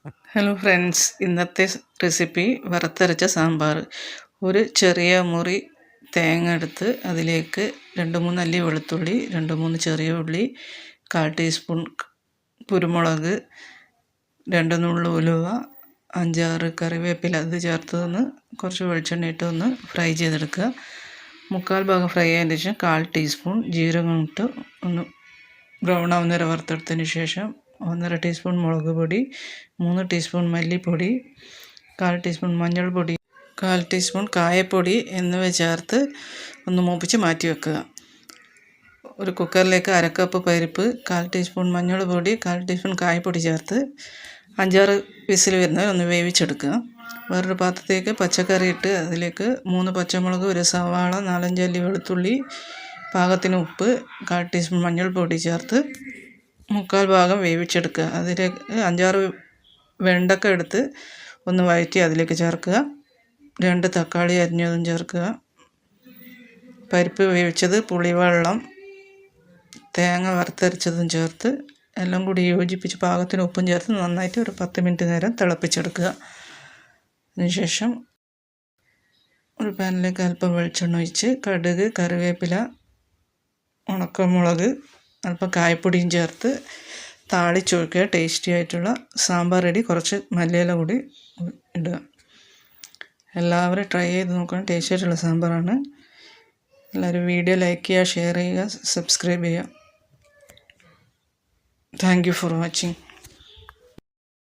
Hello friends, ഇന്നത്തെ recipe വറുത്തരച്ച സാമ്പാർ. ഒരു ചെറിയ മുറി തേങ്ങ എടുത്ത് അതിലേക്ക് 2-3 അല്ലി വെളുത്തുള്ളി, 2-3 ചെറിയ ഉള്ളി, 1/4 ടീസ്പൂൺ കുരുമുളക്, 2 നുള്ളു ഉലുവ, 5-6 കറിവേപ്പില അത് ചേർത്തൊന്ന് കുറച്ച് വെളിച്ചെണ്ണ ഇട്ട് ഒന്ന് ഫ്രൈ ചെയ്തെടുക്കുക. 1/4 ഭാഗം ഫ്രൈ ആയതിന് ശേഷം 1/4 ടീസ്പൂൺ ജീരകം ഇട്ട് ഒന്ന് ബ്രൗൺ ആവുന്നവരെ വറുത്തെടുത്തതിന് ശേഷം 1.5 ടീസ്പൂൺ മുളക് പൊടി, 3 ടീസ്പൂൺ മല്ലിപ്പൊടി, 1/4 ടീസ്പൂൺ മഞ്ഞൾപ്പൊടി, 1/4 ടീസ്പൂൺ കായപ്പൊടി എന്നിവ ചേർത്ത് ഒന്ന് മൂപ്പിച്ച് മാറ്റി വെക്കുക. ഒരു കുക്കറിലേക്ക് 1/2 കപ്പ് പരിപ്പ്, 1/4 ടീസ്പൂൺ മഞ്ഞൾപ്പൊടി, 1/4 ടീസ്പൂൺ കായപ്പൊടി ചേർത്ത് 5-6 വിസിൽ വരുന്നത് ഒന്ന് വേവിച്ചെടുക്കുക. വേറൊരു പാത്രത്തേക്ക് പച്ചക്കറി ഇട്ട് അതിലേക്ക് 3 പച്ചമുളക്, 1 സവാള, 4-5 അല്ലി വെളുത്തുള്ളി, പാകത്തിന് ഉപ്പ്, 1/4 ടീസ്പൂൺ മഞ്ഞൾപ്പൊടി ചേർത്ത് 1/4 ഭാഗം വേവിച്ചെടുക്കുക. അതിലേക്ക് 5-6 വെണ്ടക്ക എടുത്ത് ഒന്ന് വഴറ്റി അതിലേക്ക് ചേർക്കുക. 2 തക്കാളി അരിഞ്ഞതും ചേർക്കുക. പരിപ്പ് വേവിച്ചത്, പുളിവെള്ളം, തേങ്ങ വറുത്തരച്ചതും ചേർത്ത് എല്ലാം കൂടി യോജിപ്പിച്ച് പാകത്തിന് ഉപ്പും ചേർത്ത് നന്നായിട്ട് ഒരു 10 മിനിറ്റ് നേരം തിളപ്പിച്ചെടുക്കുക. അതിനുശേഷം ഒരു പാനിലേക്ക് അല്പം വെളിച്ചെണ്ണ ഒഴിച്ച് കടുക്, കറിവേപ്പില, ഉണക്കമുളക്, അല്പം കായപ്പൊടിയും ചേർത്ത് താളിച്ചൊഴിക്കുക. ടേസ്റ്റി ആയിട്ടുള്ള സാമ്പാർ റെഡി. കുറച്ച് മല്ലിയില കൂടി ഇടുക. എല്ലാവരും ട്രൈ ചെയ്ത് നോക്കണം. ടേസ്റ്റി ആയിട്ടുള്ള സാമ്പാറാണ്. എല്ലാവരും വീഡിയോ ലൈക്ക് ചെയ്യുക, ഷെയർ ചെയ്യുക, സബ്സ്ക്രൈബ് ചെയ്യുക. Thank you for watching.